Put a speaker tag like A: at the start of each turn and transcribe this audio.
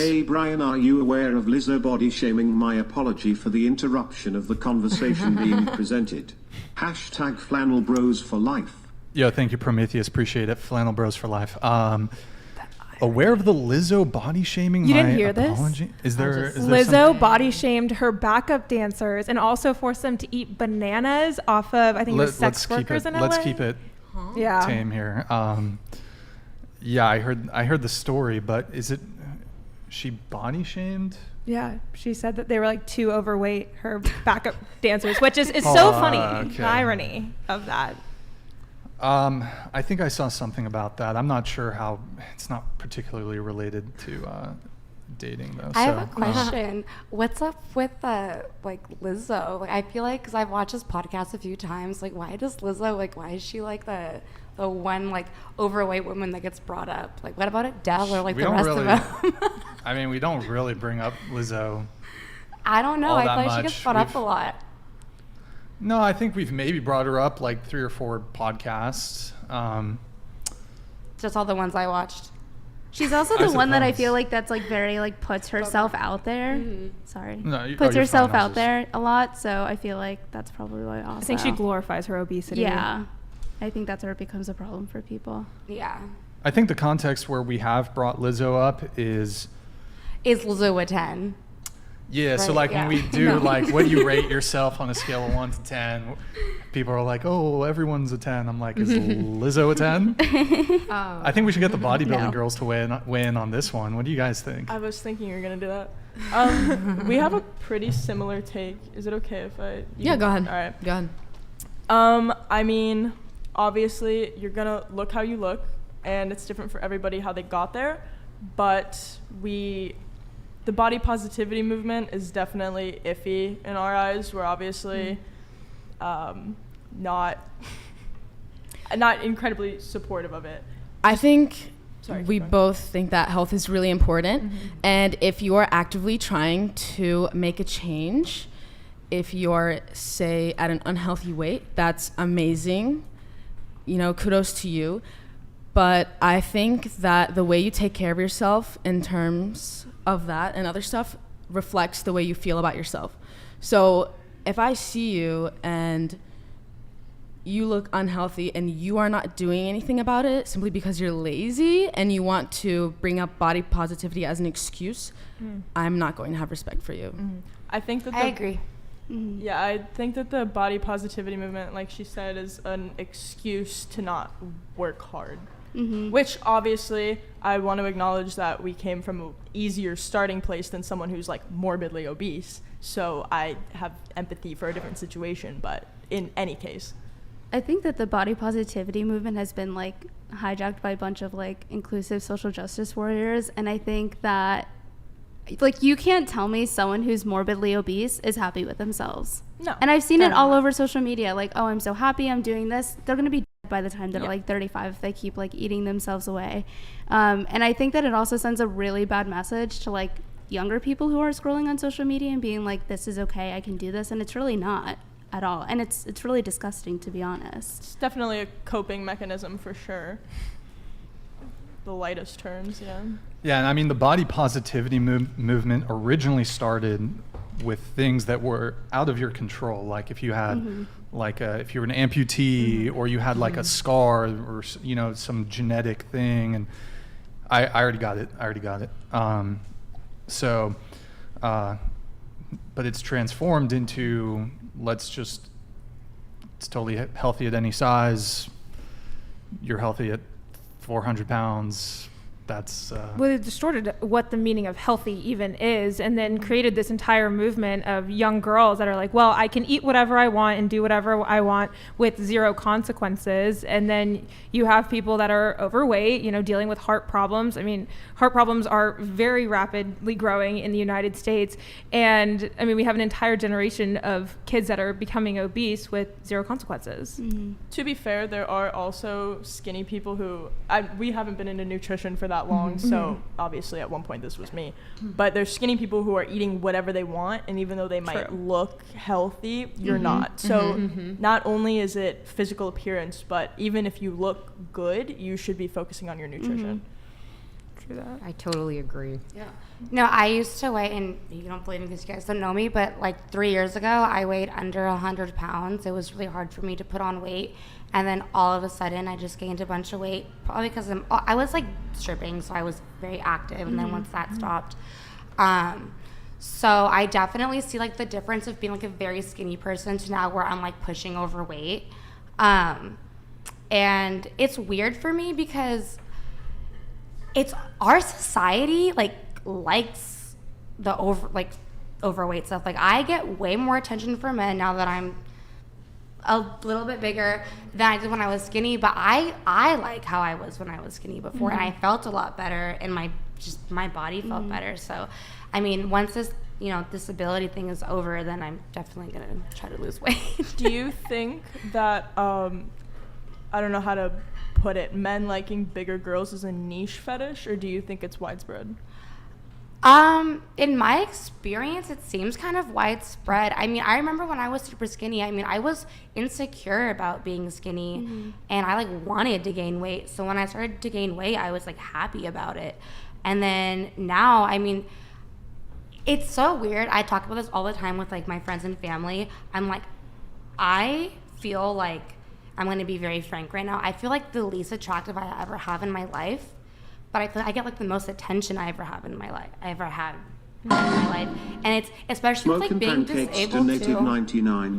A: Hey Brian, are you aware of Lizzo body shaming? My apology for the interruption of the conversation being presented. Hashtag flannel bros for life.
B: Yo, thank you, Prometheus. Appreciate it. Flannel bros for life. Aware of the Lizzo body shaming?
C: You didn't hear this?
B: Is there
C: Lizzo body shamed her backup dancers and also forced them to eat bananas off of, I think, sex workers in LA.
B: Let's keep it tame here. Yeah, I heard the story, but is it she body shamed?
C: Yeah, she said that they were like too overweight, her backup dancers, which is so funny.
B: Okay.
C: The irony of that.
B: I think I saw something about that. I'm not sure how. It's not particularly related to dating, though.
D: I have a question. What's up with like Lizzo? Like, I feel like because I've watched this podcast a few times. Like, why does Lizzo why is she like the one like overweight woman that gets brought up? Like, what about Adele or like the rest of them?
B: I mean, we don't really bring up Lizzo.
D: I don't know. I feel like she gets brought up a lot.
B: No, I think we've maybe brought her up like 3 or 4 podcasts.
D: Just all the ones I watched.
E: She's also the one that I feel like that's like very like puts herself out there. Mm-hmm. Sorry.
B: No,
E: puts herself out there a lot, so I feel like that's probably why also.
C: I think she glorifies her obesity.
E: Yeah. I think that's where it becomes a problem for people.
D: Yeah.
B: I think the context where we have brought Lizzo up is
D: Lizzo a 10?
B: Yeah, right, so like when we do like what do you rate yourself on a scale of 1 to 10, people are like, oh, everyone's a 10. I'm like, is Lizzo a 10? I think we should get the bodybuilding girls to weigh in on this one. What do you guys think?
F: I was thinking you were going to do that. We have a pretty similar take. Is it okay if
G: go ahead.
F: All right.
G: Go ahead.
F: I mean, obviously, you're going to look how you look, and it's different for everybody how they got there, but the body positivity movement is definitely iffy in our eyes. We're obviously not incredibly supportive of it.
G: I think we both think that health is really important. Mm-hmm. And if you are actively trying to make a change, if you're, say, at an unhealthy weight, that's amazing. You know, kudos to you. But I think that the way you take care of yourself in terms of that and other stuff reflects the way you feel about yourself. So if I see you and you look unhealthy and you are not doing anything about it simply because you're lazy and you want to bring up body positivity as an excuse, I'm not going to have respect for you.
F: I think that
D: I agree.
F: Yeah, I think that the body positivity movement, like she said, is an excuse to not work hard. Which obviously I want to acknowledge that we came from an easier starting place than someone who's like morbidly obese. So I have empathy for a different situation, but in any case.
E: I think that the body positivity movement has been like hijacked by a bunch of like inclusive social justice warriors. And I think that like you can't tell me someone who's morbidly obese is happy with themselves.
F: No.
E: And I've seen it all over social media. Like, oh, I'm so happy I'm doing this. They're going to be by the time they're like 35 if they keep like eating themselves away. And I think that it also sends a really bad message to like younger people who are scrolling on social media and being like, this is okay, I can do this. And it's really not at all. And it's really disgusting, to be honest.
F: It's definitely a coping mechanism for sure. The lightest terms, yeah.
B: Yeah, and I mean the body positivity movement originally started with things that were out of your control. Like if you had like if you were an amputee or you had like a scar or, you know, some genetic thing. And I already got it. But it's transformed into it's totally healthy at any size. You're healthy at 400 pounds. That's
C: well, it distorted what the meaning of healthy even is, and then created this entire movement of young girls that are like, well, I can eat whatever I want and do whatever I want with zero consequences. And then you have people that are overweight, you know, dealing with heart problems. I mean, heart problems are very rapidly growing in the United States. And I mean, we have an entire generation of kids that are becoming obese with zero consequences.
F: To be fair, there are also skinny people who, we haven't been into nutrition for that long, so obviously at one point this was me, but there's skinny people who are eating whatever they want, and even though they might look healthy, you're not. So not only is it physical appearance, but even if you look good, you should be focusing on your nutrition.
C: through that.
H: I totally agree.
D: Yeah. No, I used to weigh, and you don't believe me because you guys don't know me, but like 3 years ago, I weighed under 100 pounds. It was really hard for me to put on weight. And then all of a sudden, I just gained a bunch of weight, probably because I was like stripping, so I was very active. And then once that stopped, so I definitely see like the difference of being like a very skinny person to now where I'm like pushing overweight. And it's weird for me because it's our society likes the overweight stuff. Like I get way more attention from men now that I'm a little bit bigger than I did when I was skinny, but I like how I was when I was skinny before, and I felt a lot better, and my body felt better. So, I mean, once this disability thing is over, then I'm definitely gonna try to lose weight.
F: Do you think that I don't know how to put it, men liking bigger girls is a niche fetish, or do you think it's widespread?
D: In my experience, it seems kind of widespread. I mean, I remember when I was super skinny, I mean, I was insecure about being skinny, and I like wanted to gain weight. So when I started to gain weight, I was like happy about it. And then now, I mean, it's so weird. I talk about this all the time with like my friends and family. I'm like, I feel like, I'm going to be very frank right now, I feel like the least attractive I ever have in my life, but I feel like I get like the most attention I ever have in my life. And it's especially with, like being
A: Smoking Pancakes
D: disabled
A: donated
D: too.
A: 99.